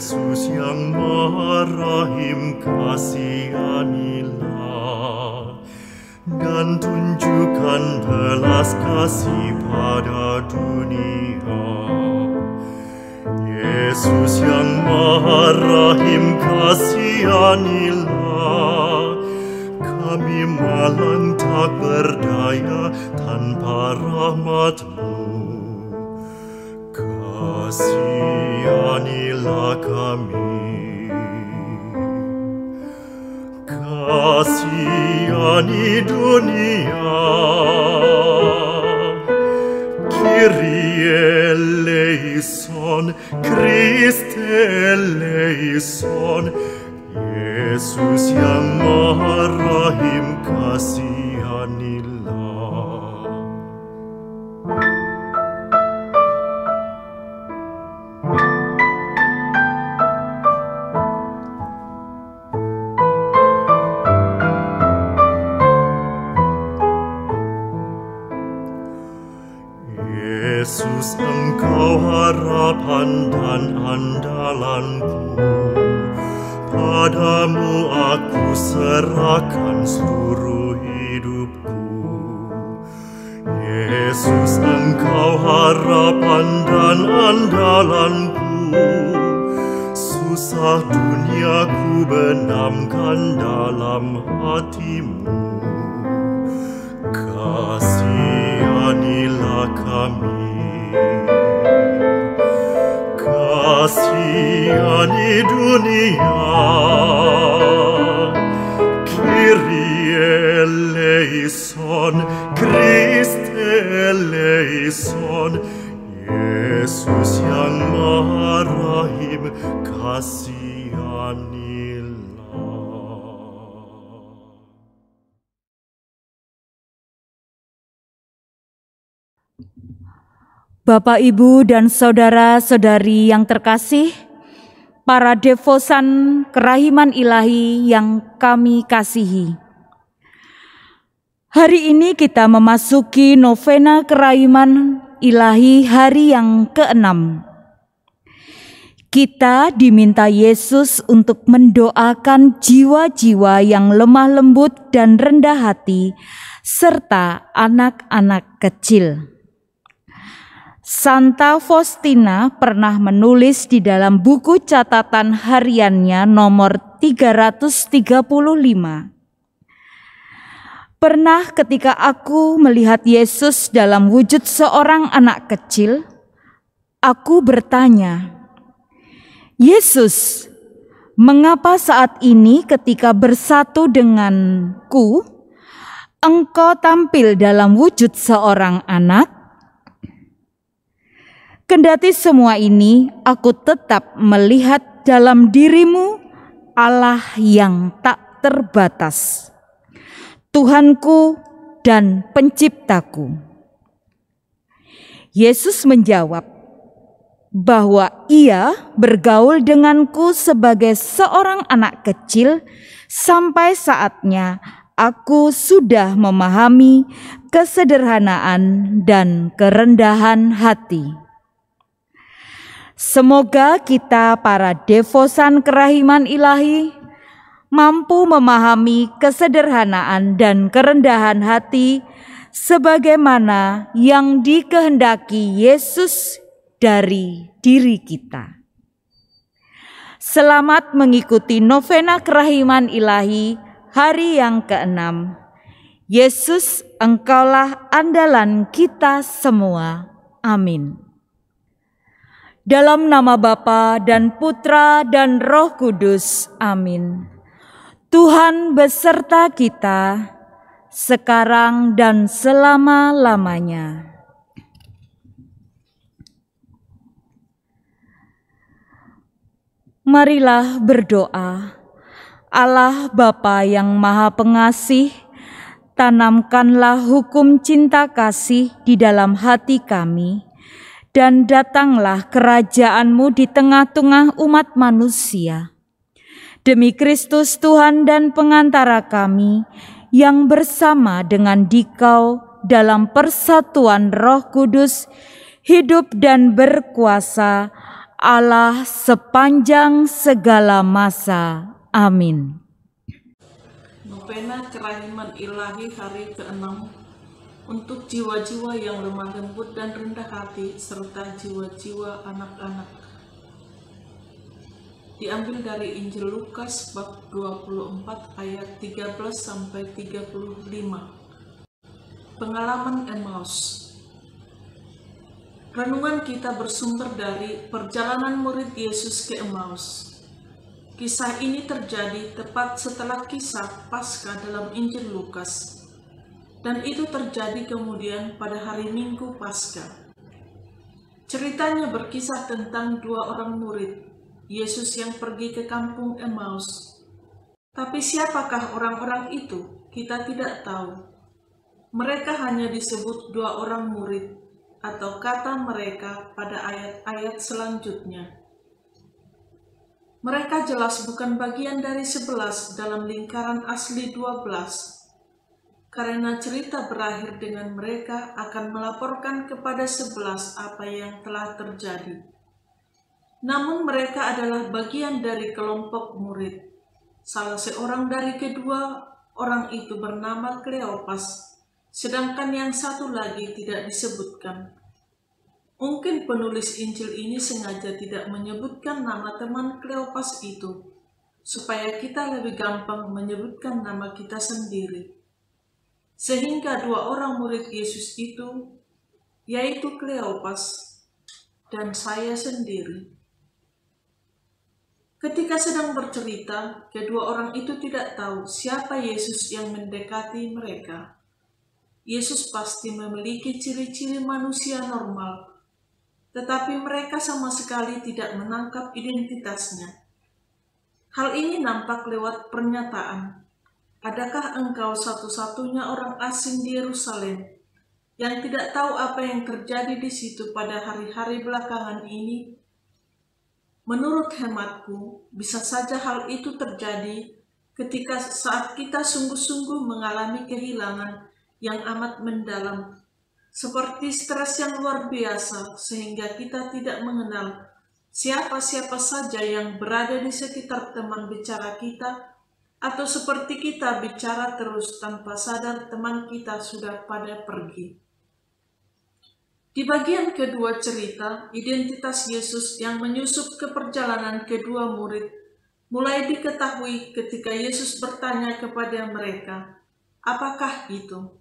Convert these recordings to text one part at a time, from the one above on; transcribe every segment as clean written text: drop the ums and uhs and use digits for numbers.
Yesus yang Maha Rahim, kasihanilah dan tunjukkan belas kasih pada dunia. Yesus yang Maha Rahim, kasihanilah. Kami malang tak berdaya tanpa rahmat-Mu. Kasihanilah kami. Kasihani dunia. Kyrie eleison, Christe eleison. Yesus yang Maha Rahim, kasihanilah. Yesus, Engkau harapan dan andalanku. Padamu aku serahkan seluruh hidupku. Yesus, Engkau harapan dan andalanku. Susah dunia ku benamkan dalam hati-Mu. Kasihanilah kami. Kasihani dunia. Kyrie eleison, Christe eleison. Yesus yang Maha Rahim, kasihanilah. Bapak, Ibu, dan saudara-saudari yang terkasih, para devosan kerahiman ilahi yang kami kasihi. Hari ini kita memasuki novena kerahiman ilahi hari yang ke-6. Kita diminta Yesus untuk mendoakan jiwa-jiwa yang lemah lembut dan rendah hati, serta anak-anak kecil. Santa Faustina pernah menulis di dalam buku catatan hariannya nomor 335. Pernah ketika aku melihat Yesus dalam wujud seorang anak kecil, aku bertanya, Yesus, mengapa saat ini ketika bersatu denganku, Engkau tampil dalam wujud seorang anak? Kendati semua ini, aku tetap melihat dalam dirimu Allah yang tak terbatas, Tuhanku dan Penciptaku. Yesus menjawab bahwa Ia bergaul denganku sebagai seorang anak kecil sampai saatnya aku sudah memahami kesederhanaan dan kerendahan hati. Semoga kita para devosan kerahiman ilahi mampu memahami kesederhanaan dan kerendahan hati sebagaimana yang dikehendaki Yesus dari diri kita. Selamat mengikuti novena kerahiman ilahi hari yang ke-6. Yesus, Engkaulah andalan kita semua. Amin. Dalam nama Bapa dan Putra dan Roh Kudus. Amin. Tuhan beserta kita, sekarang dan selama-lamanya. Marilah berdoa. Allah Bapa yang Maha Pengasih, tanamkanlah hukum cinta kasih di dalam hati kami, dan datanglah kerajaan-Mu di tengah-tengah umat manusia. Demi Kristus Tuhan dan pengantara kami, yang bersama dengan Dikau dalam persatuan Roh Kudus, hidup dan berkuasa Allah sepanjang segala masa. Amin. Novena Kerahiman Ilahi hari ke-6 untuk jiwa-jiwa yang lemah lembut dan rendah hati serta jiwa-jiwa anak-anak. Diambil dari Injil Lukas bab 24 ayat 13 sampai 35. Pengalaman Emmaus. Renungan kita bersumber dari perjalanan murid Yesus ke Emmaus. Kisah ini terjadi tepat setelah kisah Paskah dalam Injil Lukas. Dan itu terjadi kemudian pada hari Minggu Paskah. Ceritanya berkisah tentang dua orang murid, Yesus yang pergi ke kampung Emmaus. Tapi siapakah orang-orang itu? Kita tidak tahu. Mereka hanya disebut dua orang murid, atau kata mereka pada ayat-ayat selanjutnya. Mereka jelas bukan bagian dari 11 dalam lingkaran asli 12, karena cerita berakhir dengan mereka akan melaporkan kepada 11 apa yang telah terjadi. Namun mereka adalah bagian dari kelompok murid. Salah seorang dari kedua orang itu bernama Kleopas, sedangkan yang satu lagi tidak disebutkan. Mungkin penulis Injil ini sengaja tidak menyebutkan nama teman Kleopas itu, supaya kita lebih gampang menyebutkan nama kita sendiri. Sehingga dua orang murid Yesus itu, yaitu Kleopas dan saya sendiri. Ketika sedang bercerita, kedua orang itu tidak tahu siapa Yesus yang mendekati mereka. Yesus pasti memiliki ciri-ciri manusia normal, tetapi mereka sama sekali tidak menangkap identitasnya. Hal ini nampak lewat pernyataan, "Adakah engkau satu-satunya orang asing di Yerusalem yang tidak tahu apa yang terjadi di situ pada hari-hari belakangan ini?" Menurut hematku, bisa saja hal itu terjadi ketika saat kita sungguh-sungguh mengalami kehilangan yang amat mendalam, seperti stres yang luar biasa sehingga kita tidak mengenal siapa-siapa saja yang berada di sekitar teman bicara kita, atau seperti kita bicara terus tanpa sadar teman kita sudah pada pergi. Di bagian kedua cerita, identitas Yesus yang menyusup ke perjalanan kedua murid mulai diketahui ketika Yesus bertanya kepada mereka, "Apakah itu?"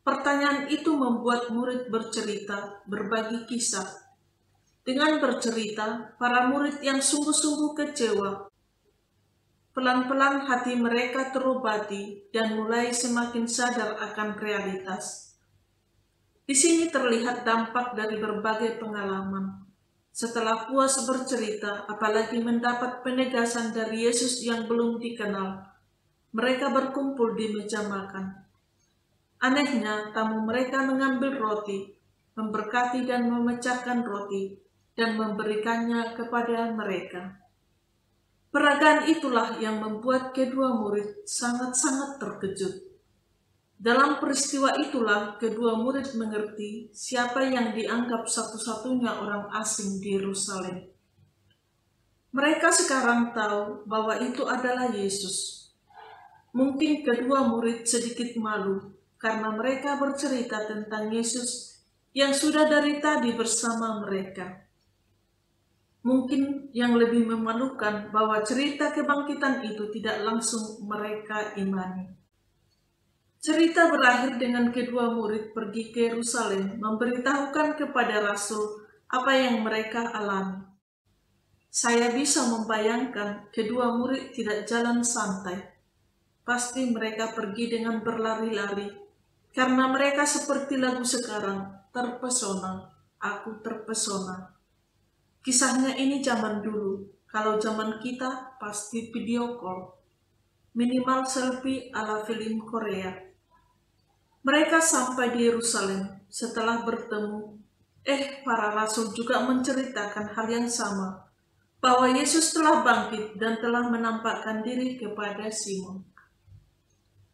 Pertanyaan itu membuat murid bercerita, berbagi kisah. Dengan bercerita, para murid yang sungguh-sungguh kecewa, pelan-pelan hati mereka terobati dan mulai semakin sadar akan realitas. Di sini terlihat dampak dari berbagai pengalaman. Setelah puas bercerita, apalagi mendapat penegasan dari Yesus yang belum dikenal, mereka berkumpul di meja makan. Anehnya, tamu mereka mengambil roti, memberkati dan memecahkan roti, dan memberikannya kepada mereka. Peragaan itulah yang membuat kedua murid sangat-sangat terkejut. Dalam peristiwa itulah kedua murid mengerti siapa yang dianggap satu-satunya orang asing di Yerusalem. Mereka sekarang tahu bahwa itu adalah Yesus. Mungkin kedua murid sedikit malu karena mereka bercerita tentang Yesus yang sudah dari tadi bersama mereka. Mungkin yang lebih memalukan bahwa cerita kebangkitan itu tidak langsung mereka imani. Cerita berakhir dengan kedua murid pergi ke Yerusalem memberitahukan kepada Rasul apa yang mereka alami. Saya bisa membayangkan kedua murid tidak jalan santai. Pasti mereka pergi dengan berlari-lari, karena mereka seperti lagu sekarang, terpesona, aku terpesona. Kisahnya ini zaman dulu, kalau zaman kita pasti video call, minimal selfie ala film Korea. Mereka sampai di Yerusalem. Setelah bertemu, para rasul juga menceritakan hal yang sama, bahwa Yesus telah bangkit dan telah menampakkan diri kepada Simon.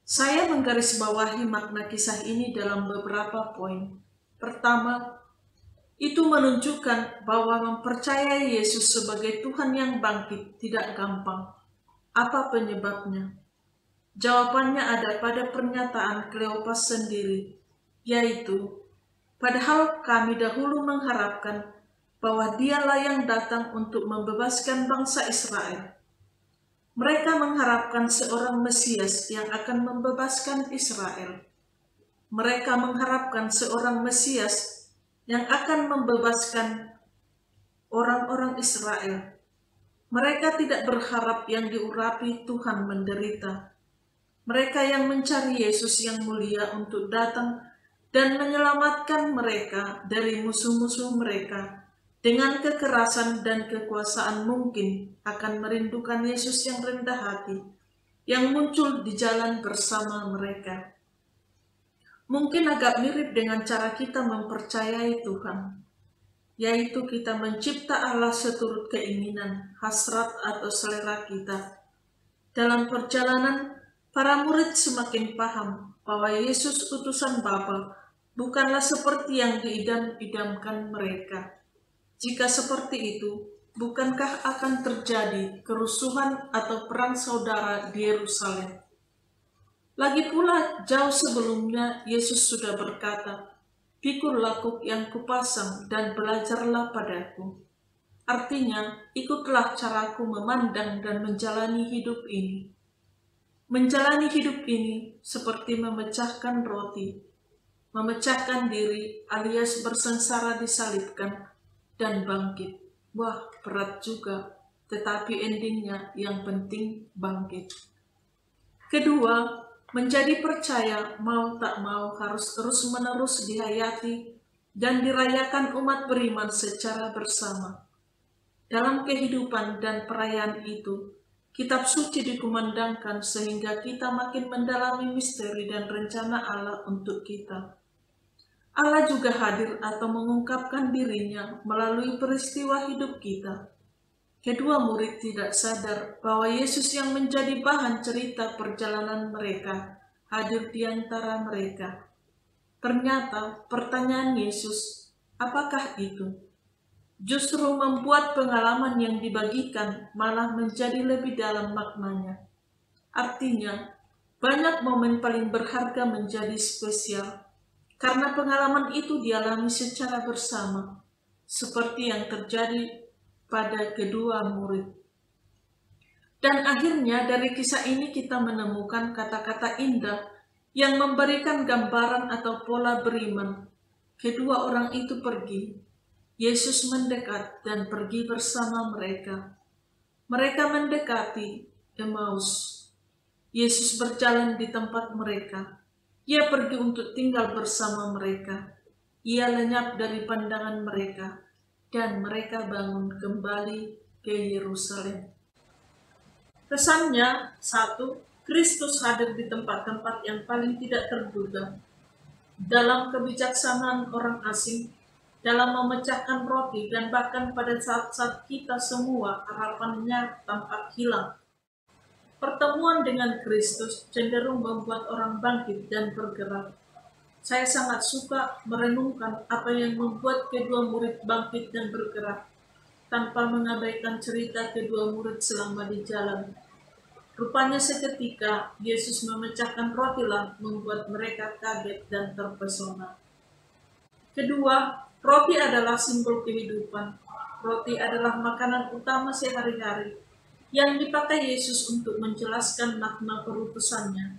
Saya menggarisbawahi makna kisah ini dalam beberapa poin. Pertama, Itu menunjukkan bahwa mempercayai Yesus sebagai Tuhan yang bangkit tidak gampang. Apa penyebabnya? Jawabannya ada pada pernyataan Kleopas sendiri, yaitu, padahal kami dahulu mengharapkan bahwa dialah yang datang untuk membebaskan bangsa Israel. Mereka mengharapkan seorang Mesias yang akan membebaskan Israel. Mereka mengharapkan seorang Mesias yang akan membebaskan orang-orang Israel. Mereka tidak berharap yang diurapi Tuhan menderita. Mereka yang mencari Yesus yang mulia untuk datang dan menyelamatkan mereka dari musuh-musuh mereka dengan kekerasan dan kekuasaan mungkin akan merindukan Yesus yang rendah hati, yang muncul di jalan bersama mereka. Mungkin agak mirip dengan cara kita mempercayai Tuhan, yaitu kita mencipta Allah seturut keinginan, hasrat atau selera kita. Dalam perjalanan, para murid semakin paham bahwa Yesus utusan Bapa bukanlah seperti yang diidam-idamkan mereka. Jika seperti itu, bukankah akan terjadi kerusuhan atau perang saudara di Yerusalem? Lagi pula, jauh sebelumnya Yesus sudah berkata, "Pikul lakuk yang kupasang dan belajarlah padaku." Artinya, ikutlah caraku memandang dan menjalani hidup ini. Menjalani hidup ini seperti memecahkan roti, memecahkan diri alias bersengsara disalibkan, dan bangkit. Wah, berat juga, tetapi endingnya yang penting bangkit. Kedua, menjadi percaya mau tak mau harus terus-menerus dihayati dan dirayakan umat beriman secara bersama. Dalam kehidupan dan perayaan itu, kitab suci dikumandangkan sehingga kita makin mendalami misteri dan rencana Allah untuk kita. Allah juga hadir atau mengungkapkan dirinya melalui peristiwa hidup kita. Kedua murid tidak sadar bahwa Yesus yang menjadi bahan cerita perjalanan mereka hadir di antara mereka. Ternyata pertanyaan Yesus, apakah itu? Justru membuat pengalaman yang dibagikan malah menjadi lebih dalam maknanya. Artinya, banyak momen paling berharga menjadi spesial karena pengalaman itu dialami secara bersama, seperti yang terjadi pada kedua murid. Dan akhirnya dari kisah ini kita menemukan kata-kata indah yang memberikan gambaran atau pola beriman. Kedua orang itu pergi. Yesus mendekat dan pergi bersama mereka. Mereka mendekati Emmaus. Yesus berjalan di tempat mereka. Ia pergi untuk tinggal bersama mereka. Ia lenyap dari pandangan mereka. Dan mereka bangun kembali ke Yerusalem. Pesannya, 1. Kristus hadir di tempat-tempat yang paling tidak terduga. Dalam kebijaksanaan orang asing, dalam memecahkan roti, dan bahkan pada saat-saat kita semua harapannya tampak hilang. Pertemuan dengan Kristus cenderung membuat orang bangkit dan bergerak. Saya sangat suka merenungkan apa yang membuat kedua murid bangkit dan bergerak, tanpa mengabaikan cerita kedua murid selama di jalan. Rupanya seketika Yesus memecahkan rotilah membuat mereka kaget dan terpesona. Kedua, roti adalah simbol kehidupan. Roti adalah makanan utama sehari-hari yang dipakai Yesus untuk menjelaskan makna perutusannya.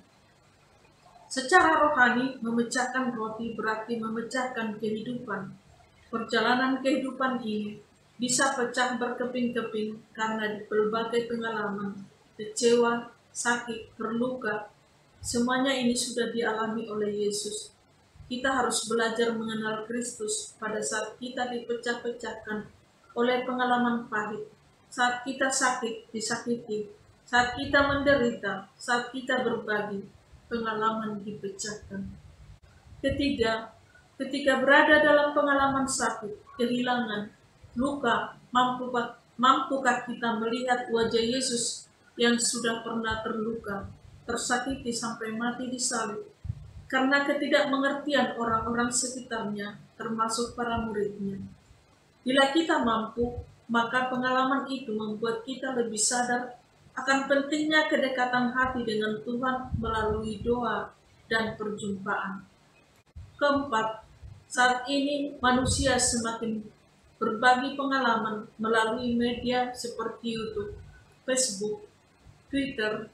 Secara rohani, memecahkan roti berarti memecahkan kehidupan. Perjalanan kehidupan ini bisa pecah berkeping-keping karena berbagai pengalaman, kecewa, sakit, terluka. Semuanya ini sudah dialami oleh Yesus. Kita harus belajar mengenal Kristus pada saat kita dipecah-pecahkan oleh pengalaman pahit, saat kita sakit, disakiti, saat kita menderita, saat kita berbagi. Pengalaman dipecahkan. Ketiga, ketika berada dalam pengalaman sakit, kehilangan, luka, mampukah kita melihat wajah Yesus yang sudah pernah terluka, tersakiti sampai mati disalib? karena ketidakmengertian orang-orang sekitarnya, termasuk para muridnya. Bila kita mampu, maka pengalaman itu membuat kita lebih sadar akan pentingnya kedekatan hati dengan Tuhan melalui doa dan perjumpaan. Keempat, saat ini manusia semakin berbagi pengalaman melalui media seperti YouTube, Facebook, Twitter.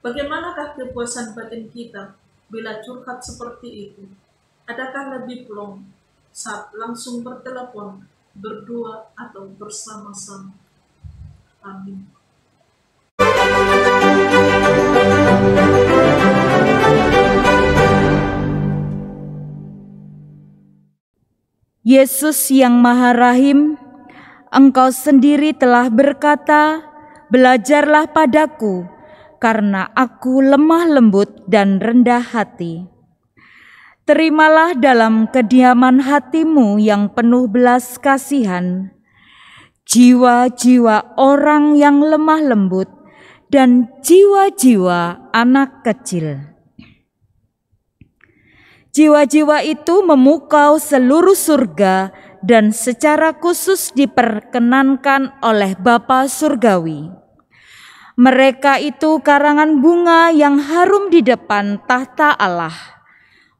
Bagaimanakah kepuasan batin kita bila curhat seperti itu? Adakah lebih plong saat langsung bertelepon, berdua, atau bersama-sama? Amin. Yesus yang Maha Rahim, Engkau sendiri telah berkata, "Belajarlah padaku, karena aku lemah lembut dan rendah hati." Terimalah dalam kediaman hatimu yang penuh belas kasihan, jiwa-jiwa orang yang lemah lembut dan jiwa-jiwa anak kecil. Jiwa-jiwa itu memukau seluruh surga dan secara khusus diperkenankan oleh Bapa Surgawi. Mereka itu karangan bunga yang harum di depan tahta Allah,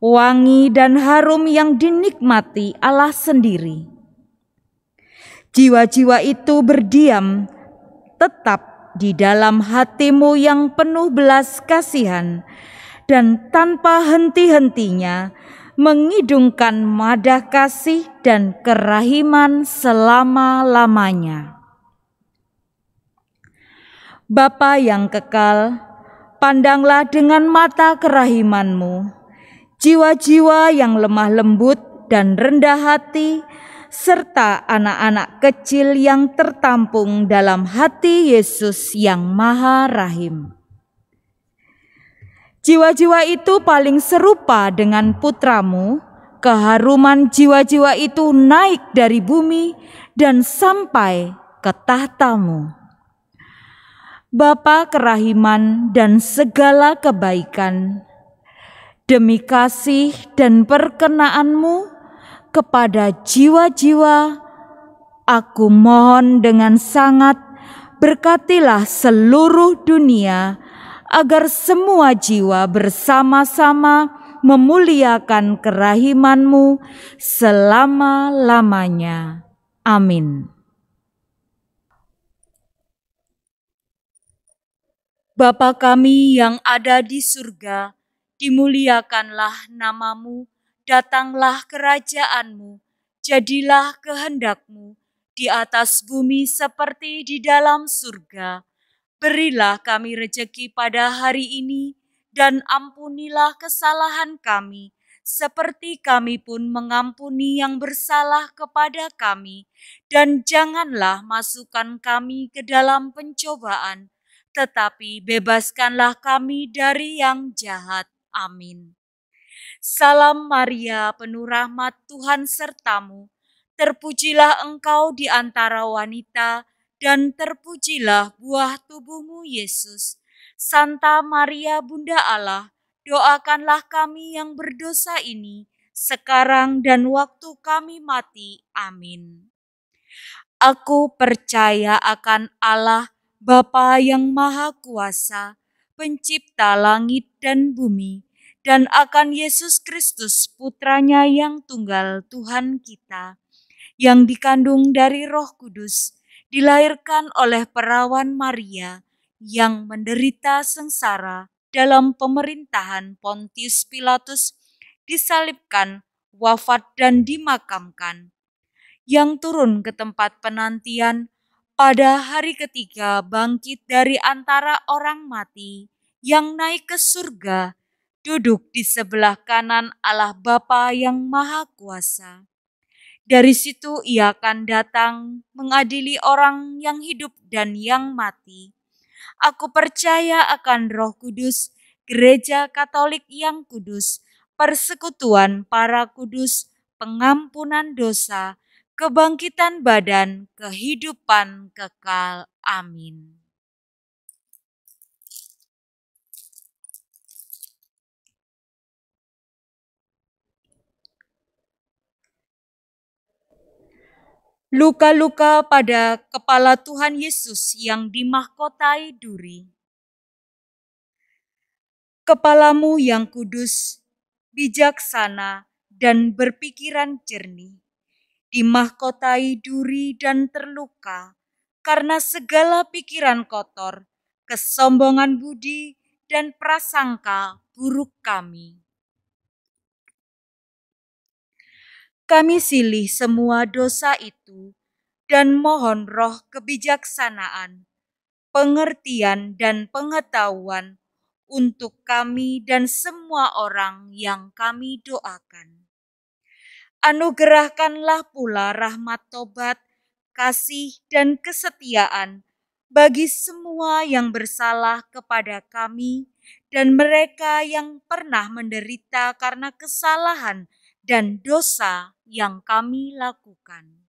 wangi dan harum yang dinikmati Allah sendiri. Jiwa-jiwa itu berdiam tetap di dalam hatimu yang penuh belas kasihan, dan tanpa henti-hentinya mengidungkan madah kasih dan kerahiman selama-lamanya. Bapa yang kekal, pandanglah dengan mata kerahimanmu jiwa-jiwa yang lemah lembut dan rendah hati, serta anak-anak kecil yang tertampung dalam hati Yesus yang Maha Rahim. Jiwa-jiwa itu paling serupa dengan putramu. Keharuman jiwa-jiwa itu naik dari bumi dan sampai ke tahtamu. Bapa kerahiman dan segala kebaikan, demi kasih dan perkenaanmu kepada jiwa-jiwa, aku mohon dengan sangat, berkatilah seluruh dunia, agar semua jiwa bersama-sama memuliakan kerahiman-Mu selama-lamanya. Amin. Bapa kami yang ada di surga, dimuliakanlah nama-Mu, datanglah kerajaan-Mu, jadilah kehendak-Mu di atas bumi seperti di dalam surga. Berilah kami rejeki pada hari ini, dan ampunilah kesalahan kami, seperti kami pun mengampuni yang bersalah kepada kami. Dan janganlah masukkan kami ke dalam pencobaan, tetapi bebaskanlah kami dari yang jahat. Amin. Salam Maria, penuh rahmat, Tuhan sertamu. Terpujilah engkau di antara wanita, dan terpujilah buah tubuhmu Yesus. Santa Maria Bunda Allah, doakanlah kami yang berdosa ini, sekarang dan waktu kami mati. Amin. Aku percaya akan Allah, Bapa yang Maha Kuasa, Pencipta langit dan bumi, dan akan Yesus Kristus, Putranya yang tunggal Tuhan kita, yang dikandung dari Roh Kudus, dilahirkan oleh perawan Maria, yang menderita sengsara dalam pemerintahan Pontius Pilatus, disalibkan, wafat dan dimakamkan, yang turun ke tempat penantian, pada hari ketiga bangkit dari antara orang mati, yang naik ke surga, duduk di sebelah kanan Allah Bapa yang Maha Kuasa. Dari situ ia akan datang mengadili orang yang hidup dan yang mati. Aku percaya akan Roh Kudus, Gereja Katolik yang kudus, persekutuan para kudus, pengampunan dosa, kebangkitan badan, kehidupan kekal. Amin. Luka-luka pada kepala Tuhan Yesus yang dimahkotai duri. Kepalamu yang kudus, bijaksana, dan berpikiran jernih, dimahkotai duri dan terluka karena segala pikiran kotor, kesombongan budi, dan prasangka buruk kami. Kami silih semua dosa itu dan mohon roh kebijaksanaan, pengertian dan pengetahuan untuk kami dan semua orang yang kami doakan. Anugerahkanlah pula rahmat tobat, kasih dan kesetiaan bagi semua yang bersalah kepada kami dan mereka yang pernah menderita karena kesalahan dan dosa yang kami lakukan.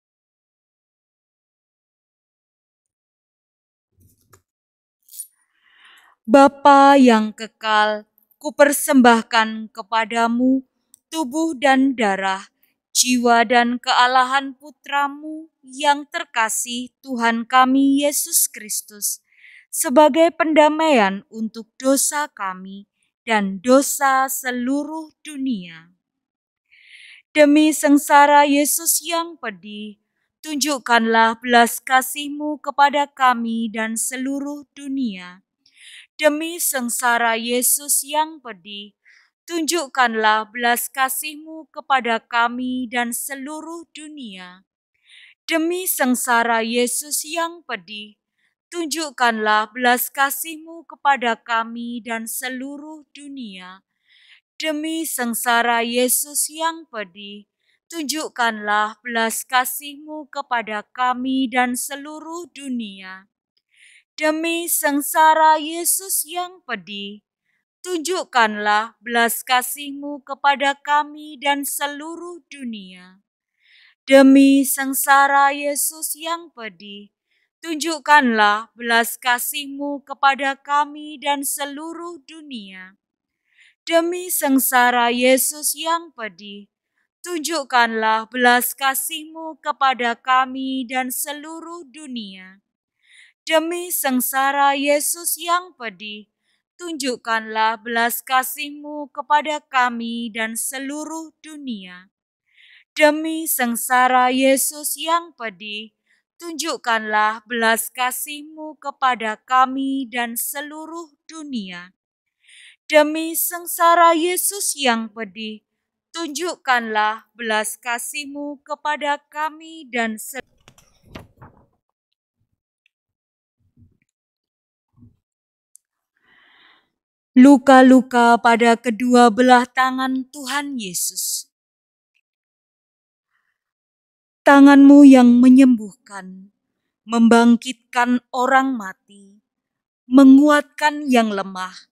Bapa yang kekal, kupersembahkan kepadamu tubuh dan darah, jiwa dan kealahan Putramu yang terkasih Tuhan kami Yesus Kristus, sebagai pendamaian untuk dosa kami dan dosa seluruh dunia. Demi sengsara Yesus yang pedih, tunjukkanlah belas kasih-Mu kepada kami dan seluruh dunia. Demi sengsara Yesus yang pedih, tunjukkanlah belas kasih-Mu kepada kami dan seluruh dunia. Demi sengsara Yesus yang pedih, tunjukkanlah belas kasih-Mu kepada kami dan seluruh dunia. Demi sengsara Yesus yang pedih, tunjukkanlah belas kasih-Mu kepada kami dan seluruh dunia. Demi sengsara Yesus yang pedih, tunjukkanlah belas kasih-Mu kepada kami dan seluruh dunia. Demi sengsara Yesus yang pedih, tunjukkanlah belas kasih-Mu kepada kami dan seluruh dunia. Demi sengsara Yesus yang pedih, tunjukkanlah belas kasih-Mu kepada kami dan seluruh dunia. Demi sengsara Yesus yang pedih, tunjukkanlah belas kasih-Mu kepada kami dan seluruh dunia. Demi sengsara Yesus yang pedih, tunjukkanlah belas kasih-Mu kepada kami dan seluruh dunia. Demi sengsara Yesus yang pedih, tunjukkanlah belas kasih-Mu kepada kami dan luka-luka pada kedua belah tangan Tuhan Yesus. Tangan-Mu yang menyembuhkan, membangkitkan orang mati, menguatkan yang lemah,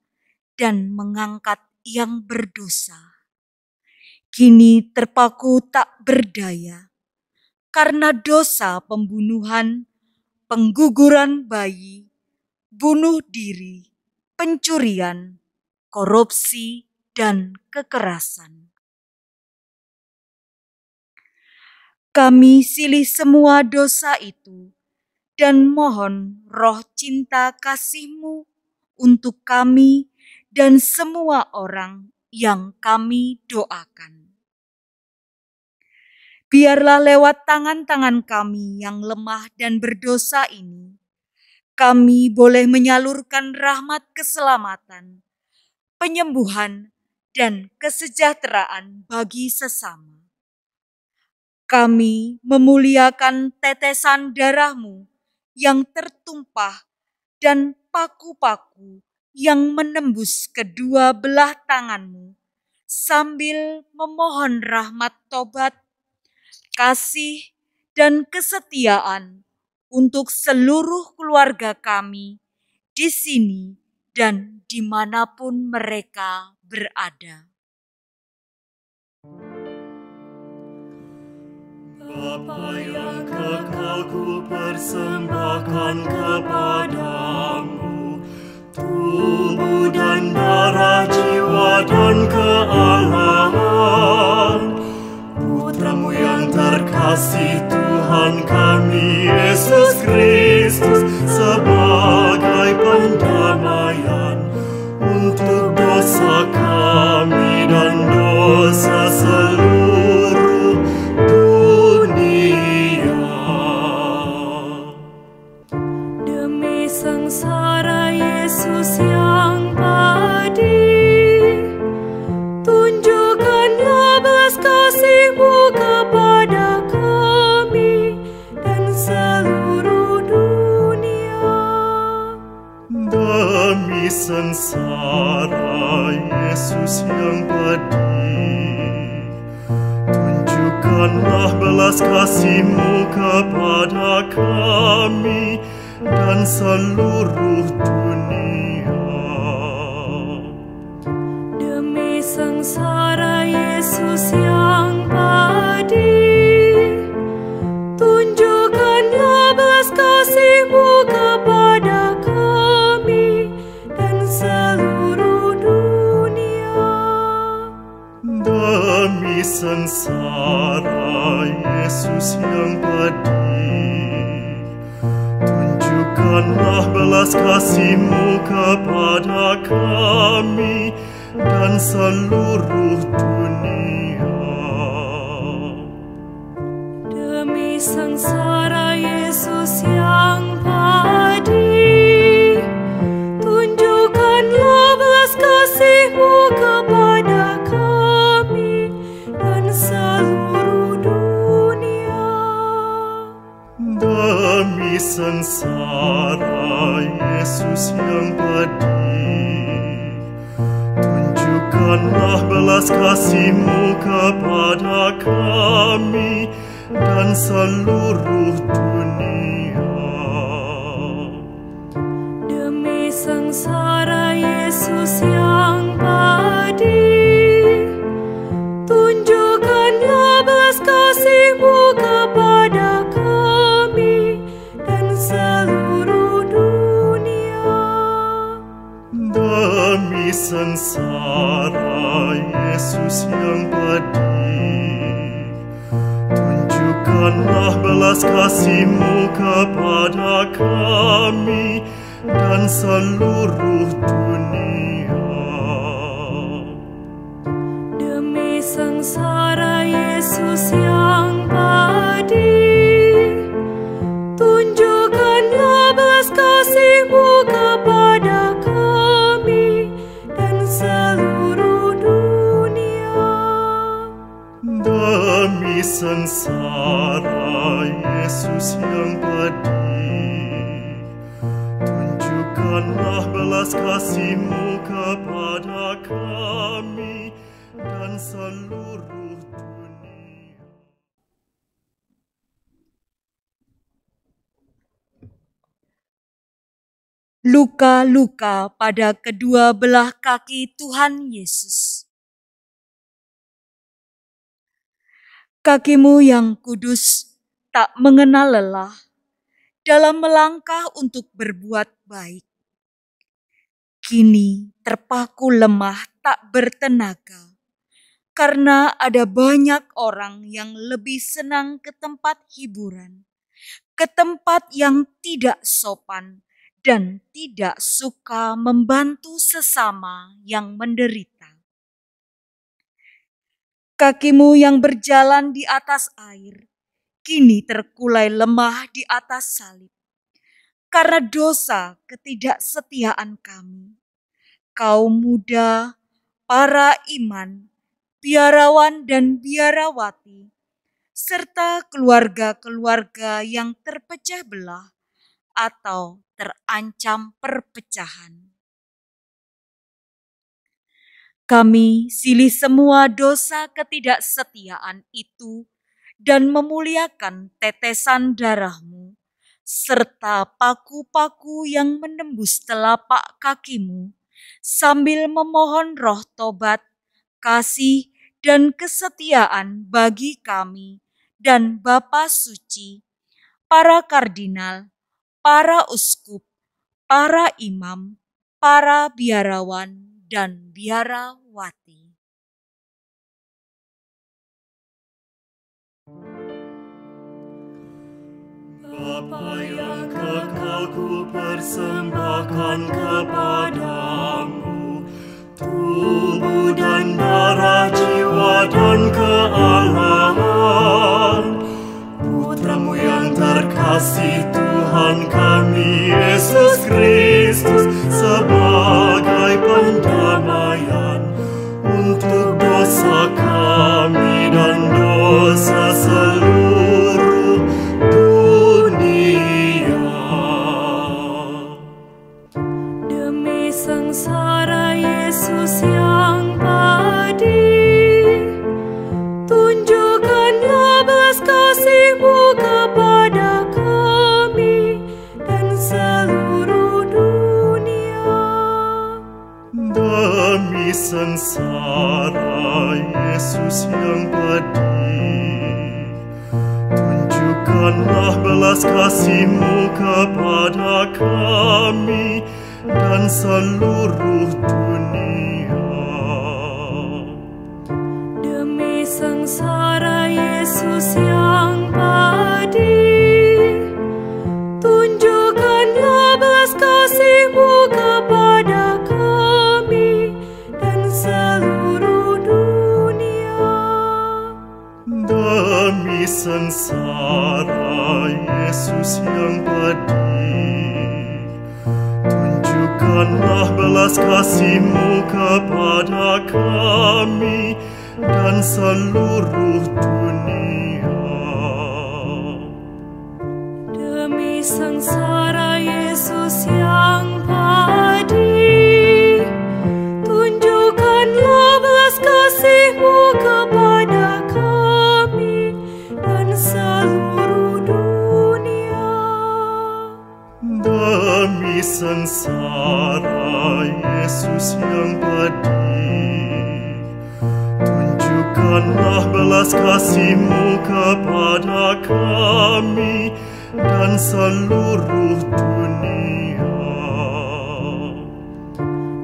dan mengangkat yang berdosa. Kini terpaku tak berdaya, karena dosa pembunuhan, pengguguran bayi, bunuh diri, pencurian, korupsi, dan kekerasan. Kami silih semua dosa itu dan mohon roh cinta kasih-Mu untuk kami dan semua orang yang kami doakan. Biarlah lewat tangan-tangan kami yang lemah dan berdosa ini, kami boleh menyalurkan rahmat keselamatan, penyembuhan, dan kesejahteraan bagi sesama. Kami memuliakan tetesan darah-Mu yang tertumpah dan paku-paku yang menembus kedua belah tangan-Mu, sambil memohon rahmat tobat, kasih, dan kesetiaan untuk seluruh keluarga kami di sini dan dimanapun mereka berada. Bapa yang kekal, ku persembahkan kepadamu tubuh dan darah, jiwa dan kealahan Putra-Mu yang terkasih, Tuhan kami. pedih. Tunjukkanlah belas kasih-Mu kepada kami dan seluruh dunia. Demi sengsara Yesus yang pedih, tunjukkanlah belas kasih-Mu kepada kami dan seluruh dunia. Demi sengsara Yesus yang pedih, tunjukkanlah belas kasih-Mu kepada kami dan seluruh dunia. Demi sengsara Yesus yang pedih, tunjukkanlah belas kasih-Mu kepada kami dan seluruh dunia. Demi sengsara Yesus yang pedih, tunjukkanlah belas kasih-Mu kepada kami dan seluruh dunia. Demi sengsara Yesus yang pedih, tunjukkanlah belas kasih-Mu kepada kami dan seluruh dunia. Demi sengsara Yesus yang pedih, tunjukkanlah belas kasih-Mu kepada kami dan seluruh dunia. Demi sengsara Yesus yang pedih, tunjukkanlah belas kasih-Mu kepada kami dan seluruh dunia. Demi sengsara Yesus yang pedih, tunjukkanlah belas kasih-Mu kepada kami dan seluruh dunia. Luka-luka pada kedua belah kaki Tuhan Yesus. Kaki-Mu yang kudus tak mengenal lelah dalam melangkah untuk berbuat baik. Kini terpaku lemah tak bertenaga, karena ada banyak orang yang lebih senang ke tempat hiburan, ke tempat yang tidak sopan, dan tidak suka membantu sesama yang menderita. Kaki-Mu yang berjalan di atas air, kini terkulai lemah di atas salib. Karena dosa ketidaksetiaan kami, kaum muda, para iman, biarawan dan biarawati, serta keluarga-keluarga yang terpecah belah atau terancam perpecahan. Kami silih semua dosa ketidaksetiaan itu dan memuliakan tetesan darah-Mu, serta paku-paku yang menembus telapak kaki-Mu, sambil memohon roh tobat, kasih, dan kesetiaan bagi kami dan Bapa Suci, para kardinal, para uskup, para imam, para biarawan, dan biarawati. Bapa yang kekal, ku persembahkan kepadamu tubuh dan darah, jiwa dan kealahan Putra-Mu yang terkasih, Tuhan kami Yesus Kristus, sebagai pendamaian untuk dosa kami dan dosa seluruh dunia. Demi sengsara Yesus yang pedih, sengsara Yesus yang pedih, tunjukkanlah belas kasih-Mu kepada kami dan seluruh dunia. Demi sengsara Yesus yang pedih, tunjukkanlah belas kasih-Mu kepada kami dan seluruh dunia. Demi sengsara Yesus yang pedih, tunjukkanlah belas kasih-Mu kepada kami dan seluruh dunia. Demi sengsara Yesus yang pedih, tunjukkanlah belas kasih-Mu kepada kami dan seluruh dunia. Demi sengsara Yesus yang pedih, tunjukkanlah belas kasih-Mu kepada kami dan seluruh dunia.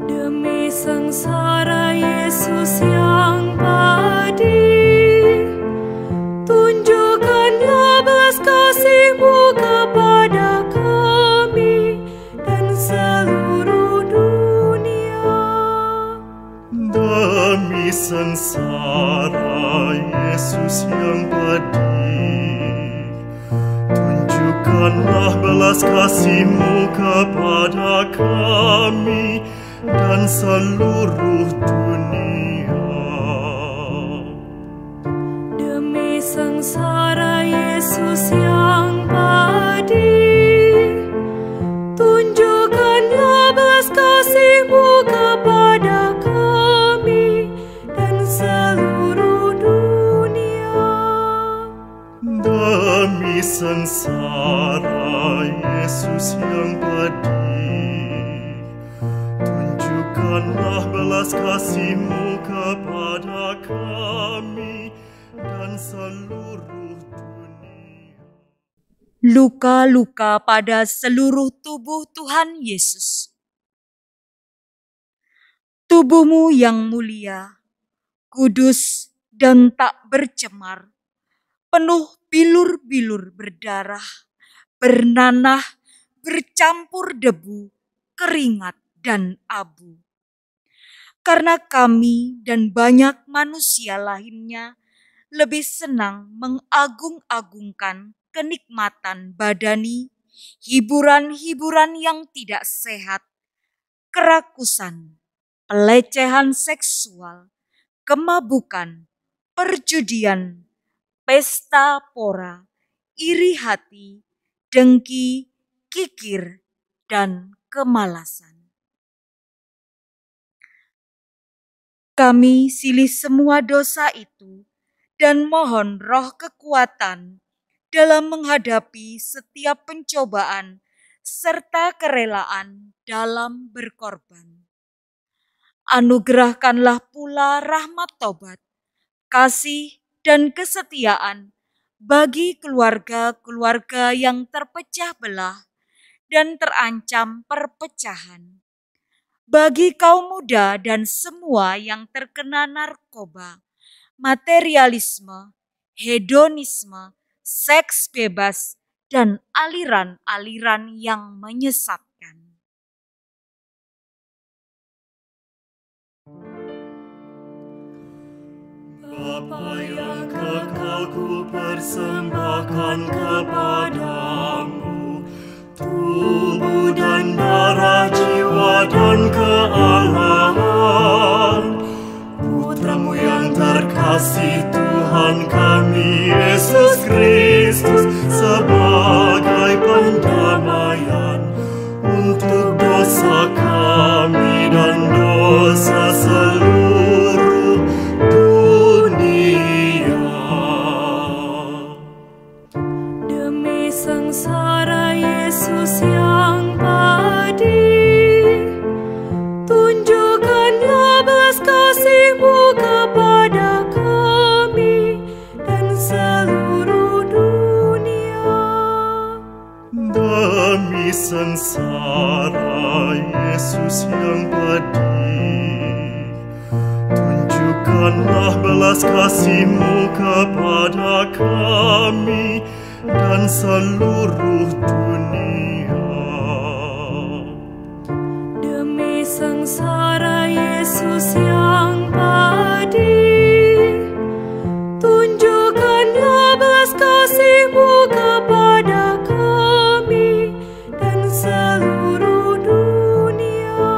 Demi sengsara Yesus yang pedih, tunjukkanlah belas kasih-Mu kepada kami dan seluruh dunia. Demi sengsara Yesus yang pedih, tunjukkanlah belas kasih-Mu kepada kami dan seluruh dunia. Demi sengsara Yesus yang pedih, tunjukkanlah belas kasih-Mu kepada kami dan seluruh dunia. Demi sengsara Yesus yang pedih, tunjukkanlah belas kasih-Mu kepada kami dan seluruh dunia. Luka-luka pada seluruh tubuh Tuhan Yesus. Tubuh-Mu yang mulia, kudus dan tak bercemar, penuh bilur-bilur berdarah, bernanah, bercampur debu, keringat, dan abu. Karena kami dan banyak manusia lainnya lebih senang mengagung-agungkan kenikmatan badani, hiburan-hiburan yang tidak sehat, kerakusan, pelecehan seksual, kemabukan, perjudian, pesta pora, iri hati, dengki, kikir, dan kemalasan. Kami silih semua dosa itu dan mohon roh kekuatan dalam menghadapi setiap pencobaan serta kerelaan dalam berkorban. Anugerahkanlah pula rahmat tobat, kasih, dan kesetiaan bagi keluarga-keluarga yang terpecah belah dan terancam perpecahan, bagi kaum muda dan semua yang terkena narkoba, materialisme, hedonisme, seks bebas, dan aliran-aliran yang menyesatkan. Bapa yang kekal, ku persembahkan kepadamu tubuh dan darah, jiwa dan kealahan Putra-Mu yang terkasih, Tuhan kami Yesus Kristus, sebagai pendamaian untuk dosa kami dan dosa seluruh dunia. Demi sengsara Yesus yang pedih, tunjukkanlah belas kasih Tunjukkanlah belas kasih-Mu kepada kami dan seluruh dunia. Demi sengsara Yesus yang pedih, tunjukkanlah belas kasih-Mu kepada kami dan seluruh dunia.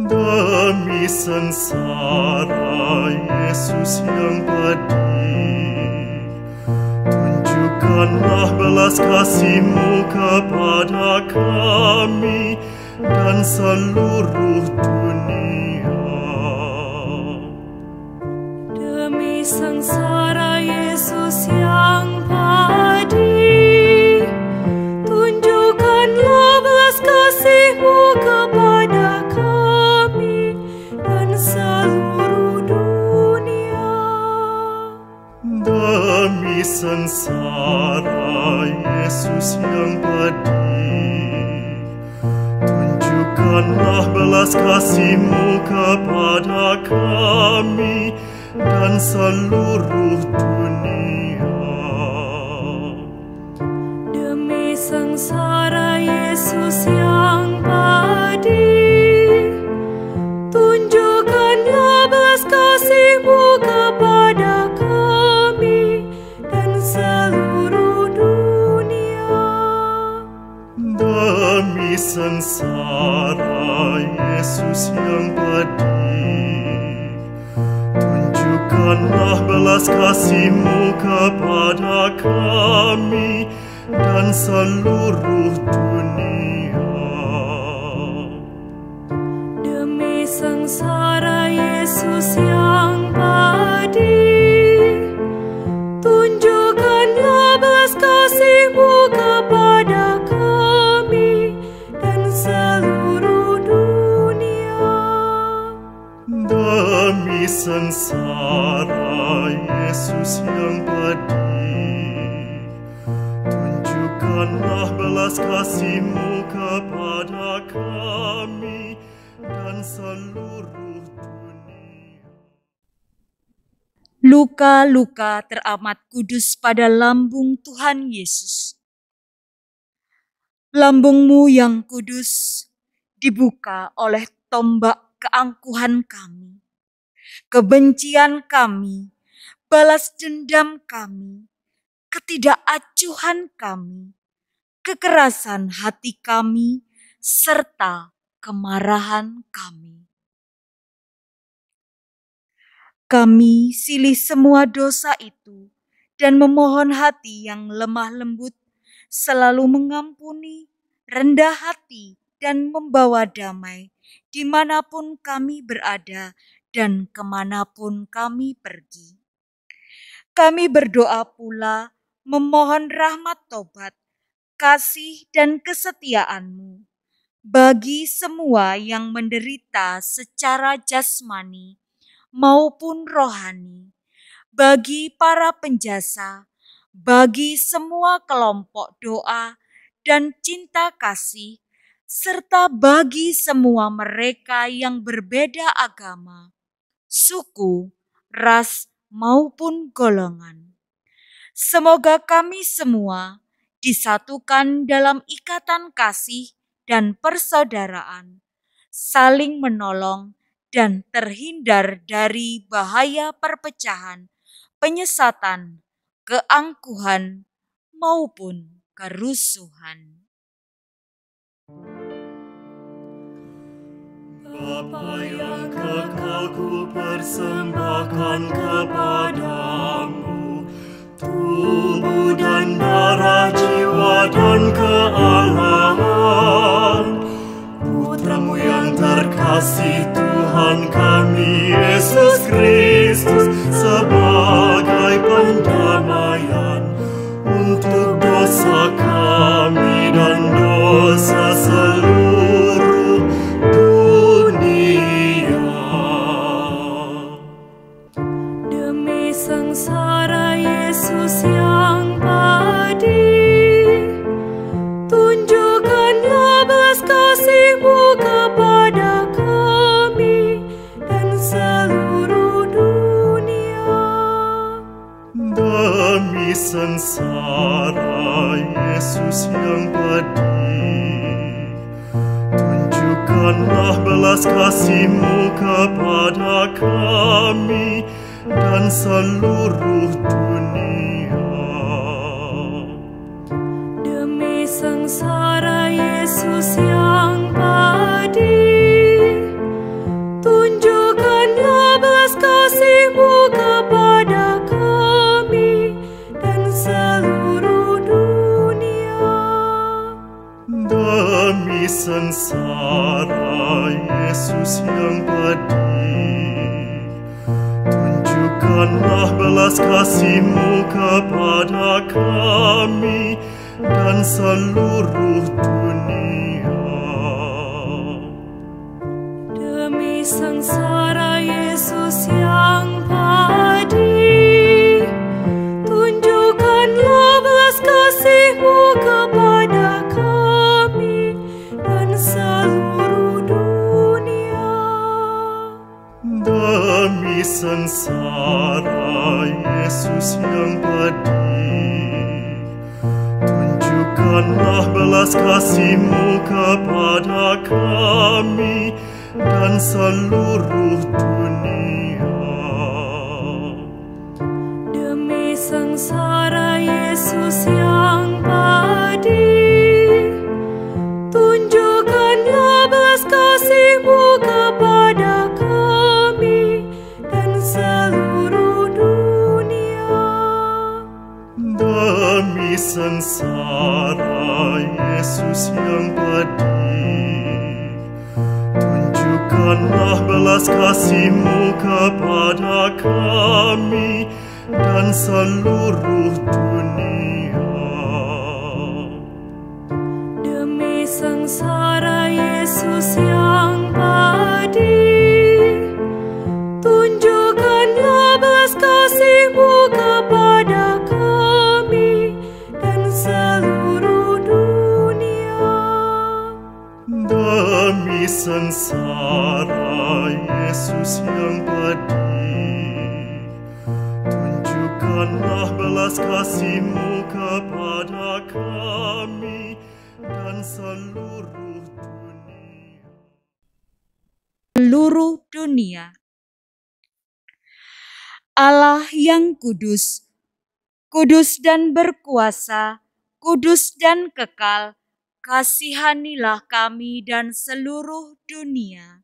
Demi sengsara Yesus yang pedih, tunjukkanlah belas kasih-Mu kepada kami dan seluruh dunia. Demi sengsara Yesus yang pedih, tunjukkanlah belas kasih-Mu kepada kami dan seluruh dunia. Demi sengsara Yesus yang pedih, tunjukkanlah belas kasih-Mu kepada kami dan seluruh dunia. Demi sengsara Yesus yang pedih, tunjukkanlah belas kasih-Mu kepada kami dan seluruh dunia. Demi sengsara Yesus yang pedih, tunjukkanlah belas kasih-Mu kepada kami dan seluruh dunia. Demi sengsara Yesus yang pedih, tunjukkanlah belas kasih-Mu kepada kami dan seluruh dunia. Demi sengsara Yesus yang pedih, tunjukkanlah belas kasih-Mu kepada kami dan seluruh dunia. Luka-luka teramat kudus pada lambung Tuhan Yesus. Lambung-Mu yang kudus dibuka oleh tombak keangkuhan kami, kebencian kami, balas dendam kami, ketidakacuhan kami, kekerasan hati kami, serta kemarahan kami. Kami silih semua dosa itu dan memohon hati yang lemah lembut, selalu mengampuni, rendah hati, dan membawa damai dimanapun kami berada dan kemanapun kami pergi. Kami berdoa pula memohon rahmat tobat, kasih dan kesetiaan-Mu bagi semua yang menderita secara jasmani maupun rohani, bagi para penjasa, bagi semua kelompok doa dan cinta kasih, serta bagi semua mereka yang berbeda agama, suku, ras, maupun golongan. Semoga kami semua disatukan dalam ikatan kasih dan persaudaraan, saling menolong dan terhindar dari bahaya perpecahan, penyesatan, keangkuhan, maupun kerusuhan. Bapa yang kekal, ku persembahkan kepadamu tubuh dan darah, jiwa dan kealahan Putra-Mu yang terkasih, Tuhan kami Yesus Kristus, sebagai pendamaian untuk dosa kami dan dosa seluruh dunia. Demi sengsara Yesus yang pedih, tunjukkanlah belas kasih-Mu kepada kami dan seluruh sengsara Yesus yang pedih, tunjukkanlah belas kasih-Mu kepada kami dan seluruh dunia. Demi sengsara Yesus yang pedih, tunjukkanlah belas kasih-Mu kepada kami dan seluruh dunia. Demi sengsara Yesus yang pedih, tunjukkanlah belas kasih-Mu kepada kami dan seluruh dunia. Demi sengsara Yesus yang pedih, tunjukkanlah belas kasih-Mu kepada kami dan seluruh dunia. Demi sengsara Yesus yang pedih, tunjukkanlah belas kasih-Mu kepada kami dan seluruh dunia. Demi sengsara Yesus yang pedih, tunjukkanlah belas kasih-Mu kepada kami dan seluruh dunia. Demi sengsara Yesus yang pedih, tunjukkanlah belas kasih-Mu kepada kami dan seluruh dunia. Demi sengsara Yesus yang pedih, tunjukkanlah belas kasih-Mu kepada kami dan seluruh dunia. Demi sengsara Yesus yang pedih, tunjukkanlah belas kasih-Mu kepada kami dan seluruh dunia. Seluruh dunia. Allah yang kudus, kudus dan berkuasa, kudus dan kekal, kasihanilah kami dan seluruh dunia.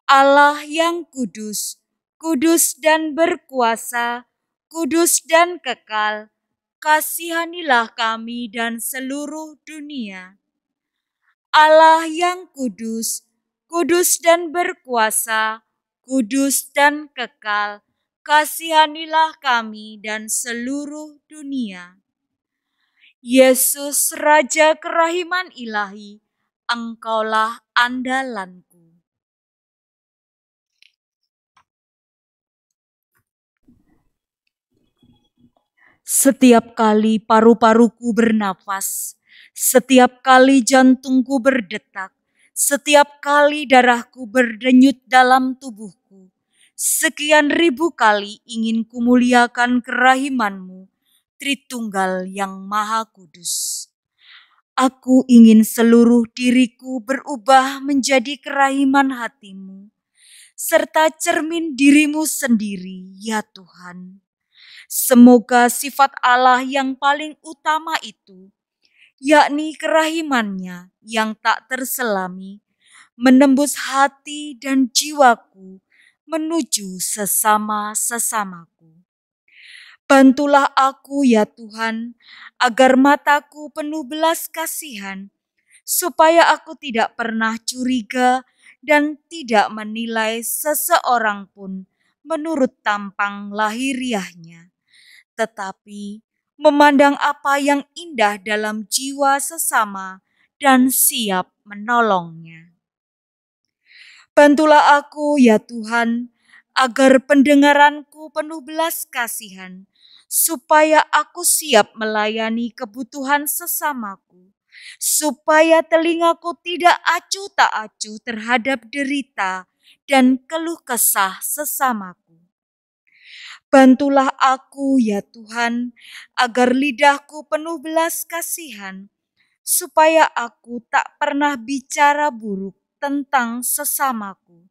Allah yang kudus, kudus dan berkuasa, kudus dan kekal, kasihanilah kami dan seluruh dunia. Allah yang kudus, kudus dan berkuasa, kudus dan kekal, kasihanilah kami dan seluruh dunia. Yesus, Raja kerahiman ilahi, Engkaulah andalanku. Setiap kali paru-paruku bernafas, setiap kali jantungku berdetak, setiap kali darahku berdenyut dalam tubuhku, sekian ribu kali ingin kumuliakan kerahiman-Mu, Tritunggal yang Maha Kudus. Aku ingin seluruh diriku berubah menjadi kerahiman hati-Mu, serta cermin diri-Mu sendiri, ya Tuhan. Semoga sifat Allah yang paling utama itu, yakni kerahiman-Nya yang tak terselami, menembus hati dan jiwaku menuju sesama-sesamaku. Bantulah aku ya Tuhan, agar mataku penuh belas kasihan, supaya aku tidak pernah curiga dan tidak menilai seseorang pun menurut tampang lahiriahnya, tetapi memandang apa yang indah dalam jiwa sesama dan siap menolongnya. Bantulah aku ya Tuhan, agar pendengaranku penuh belas kasihan, supaya aku siap melayani kebutuhan sesamaku, supaya telingaku tidak acuh tak acuh terhadap derita dan keluh kesah sesamaku. Bantulah aku ya Tuhan, agar lidahku penuh belas kasihan, supaya aku tak pernah bicara buruk tentang sesamaku,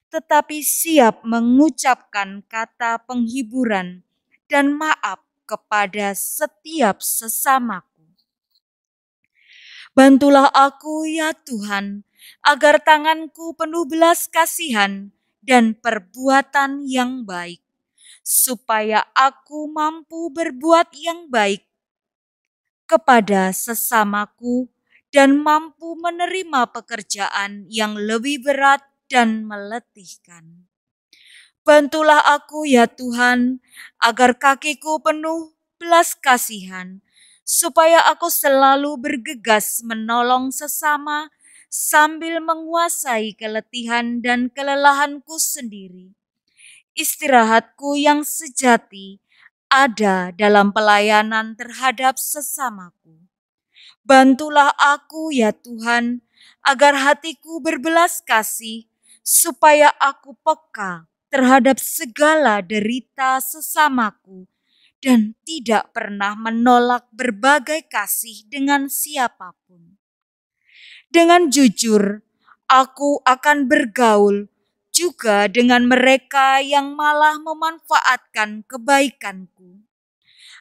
tetapi siap mengucapkan kata penghiburan dan maaf kepada setiap sesamaku. Bantulah aku ya Tuhan, agar tanganku penuh belas kasihan dan perbuatan yang baik, supaya aku mampu berbuat yang baik kepada sesamaku dan mampu menerima pekerjaan yang lebih berat dan meletihkan. Bantulah aku ya Tuhan, agar kakiku penuh belas kasihan, supaya aku selalu bergegas menolong sesama sambil menguasai keletihan dan kelelahanku sendiri. Istirahatku yang sejati ada dalam pelayanan terhadap sesamaku. Bantulah aku ya Tuhan, agar hatiku berbelas kasih, supaya aku peka terhadap segala derita sesamaku dan tidak pernah menolak berbagai kasih dengan siapapun. Dengan jujur, aku akan bergaul juga dengan mereka yang malah memanfaatkan kebaikanku.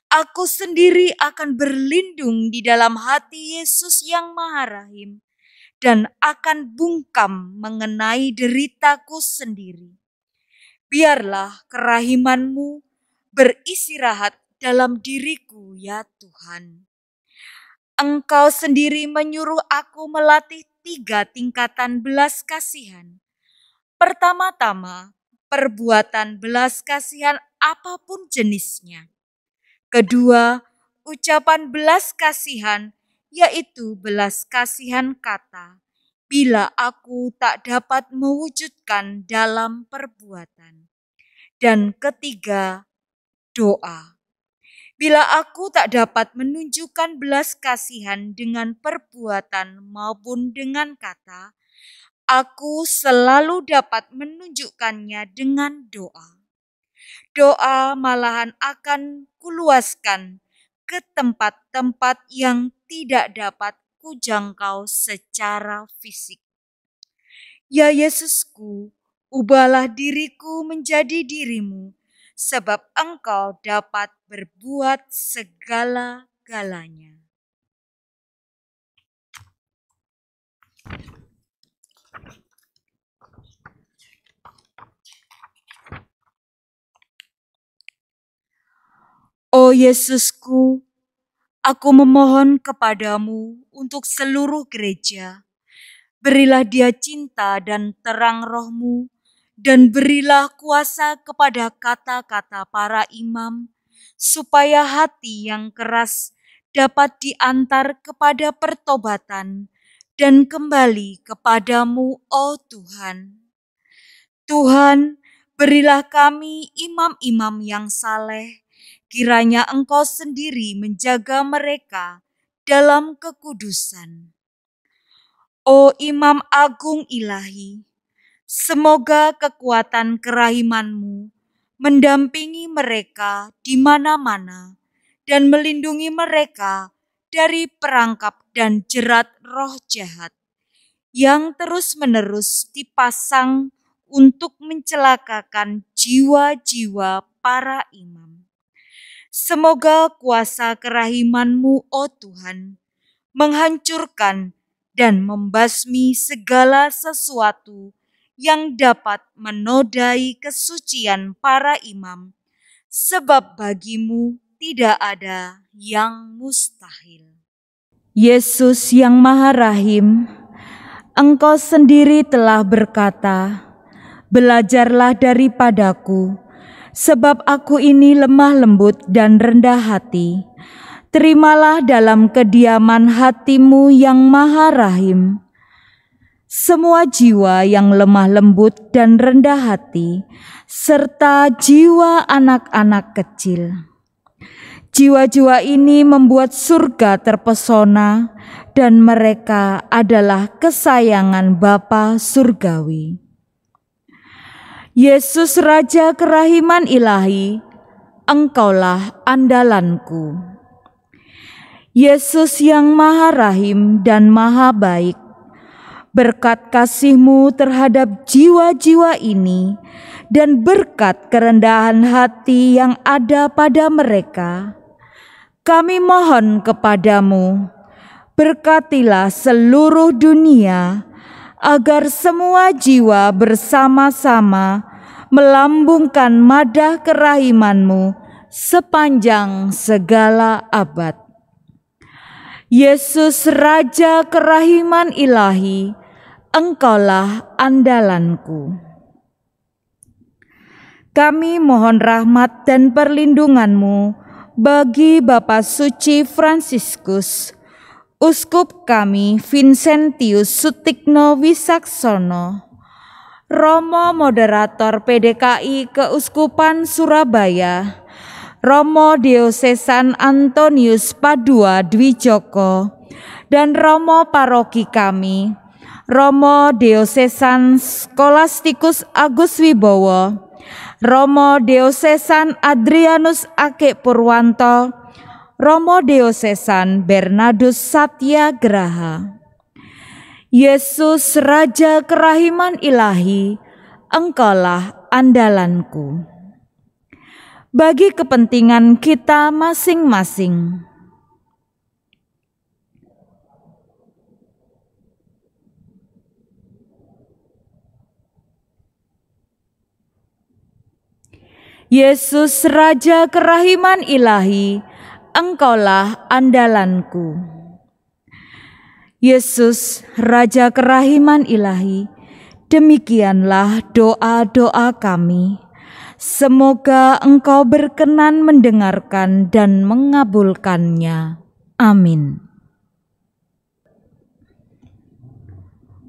Aku sendiri akan berlindung di dalam hati Yesus yang Maha Rahim dan akan bungkam mengenai deritaku sendiri. Biarlah kerahiman-Mu beristirahat dalam diriku ya Tuhan. Engkau sendiri menyuruh aku melatih 3 tingkatan belas kasihan. Pertama-tama, perbuatan belas kasihan apapun jenisnya. Kedua, ucapan belas kasihan, yaitu belas kasihan kata, bila aku tak dapat mewujudkan dalam perbuatan. Dan ketiga, doa. Bila aku tak dapat menunjukkan belas kasihan dengan perbuatan maupun dengan kata, aku selalu dapat menunjukkannya dengan doa. Doa malahan akan kuluaskan ke tempat-tempat yang tidak dapat kujangkau secara fisik. Ya Yesusku, ubahlah diriku menjadi dirimu, sebab Engkau dapat berbuat segala-galanya. Oh Yesusku, aku memohon kepadamu untuk seluruh gereja. Berilah dia cinta dan terang roh-Mu, dan berilah kuasa kepada kata-kata para imam, supaya hati yang keras dapat diantar kepada pertobatan dan kembali kepadamu, oh Tuhan. Tuhan, berilah kami imam-imam yang saleh, kiranya Engkau sendiri menjaga mereka dalam kekudusan. O Imam Agung Ilahi, semoga kekuatan kerahiman-Mu mendampingi mereka di mana-mana dan melindungi mereka dari perangkap dan jerat roh jahat yang terus-menerus dipasang untuk mencelakakan jiwa-jiwa para imam. Semoga kuasa kerahiman-Mu, oh Tuhan, menghancurkan dan membasmi segala sesuatu yang dapat menodai kesucian para imam, sebab bagi-Mu tidak ada yang mustahil. Yesus yang Maha Rahim, Engkau sendiri telah berkata, "Belajarlah daripadaku, sebab aku ini lemah lembut dan rendah hati. Terimalah dalam kediaman hati-Mu yang Maha Rahim." Semua jiwa yang lemah lembut dan rendah hati, serta jiwa anak-anak kecil. Jiwa-jiwa ini membuat surga terpesona, dan mereka adalah kesayangan Bapa Surgawi. Yesus Raja Kerahiman Ilahi, Engkaulah andalanku. Yesus yang Maha Rahim dan Maha Baik, berkat kasih-Mu terhadap jiwa-jiwa ini dan berkat kerendahan hati yang ada pada mereka, kami mohon kepadamu, berkatilah seluruh dunia agar semua jiwa bersama-sama melambungkan madah kerahiman-Mu sepanjang segala abad. Yesus Raja kerahiman ilahi, Engkaulah andalanku. Kami mohon rahmat dan perlindungan-Mu bagi Bapak Suci Fransiskus, Uskup kami Vincentius Sutikno Wisaksono, Romo Moderator PDKI Keuskupan Surabaya, Romo Diosesan Antonius Padua Dwijoko, dan Romo Paroki kami, Romo Diosesan Skolastikus Agus Wibowo, Romo Diosesan Adrianus Ake Purwanto, Romo Diosesan Bernardus Satyagraha. Yesus Raja kerahiman ilahi, Engkaulah andalanku. Bagi kepentingan kita masing-masing, Yesus Raja kerahiman ilahi, Engkaulah andalanku. Yesus Raja kerahiman ilahi, demikianlah doa-doa kami. Semoga Engkau berkenan mendengarkan dan mengabulkannya. Amin.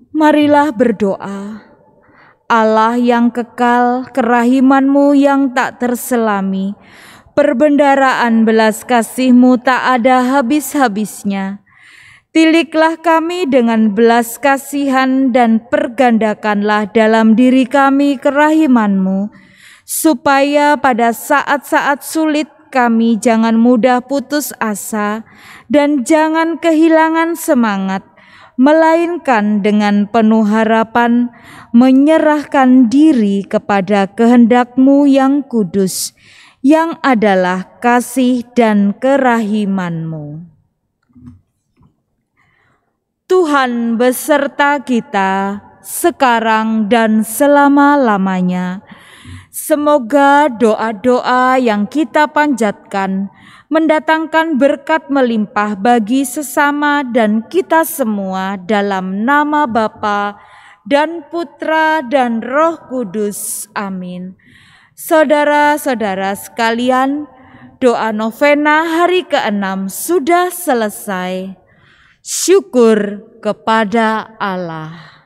Marilah berdoa. Allah yang kekal, kerahiman-Mu yang tak terselami, perbendaraan belas kasih-Mu tak ada habis-habisnya. Tiliklah kami dengan belas kasihan dan pergandakanlah dalam diri kami kerahiman-Mu, supaya pada saat-saat sulit kami jangan mudah putus asa dan jangan kehilangan semangat, melainkan dengan penuh harapan menyerahkan diri kepada kehendak-Mu yang kudus, yang adalah kasih dan kerahiman-Mu. Tuhan beserta kita sekarang dan selama-lamanya. Semoga doa-doa yang kita panjatkan mendatangkan berkat melimpah bagi sesama dan kita semua dalam nama Bapa dan Putra dan Roh Kudus. Amin. Saudara-saudara sekalian, doa novena hari ke-6 sudah selesai. Syukur kepada Allah.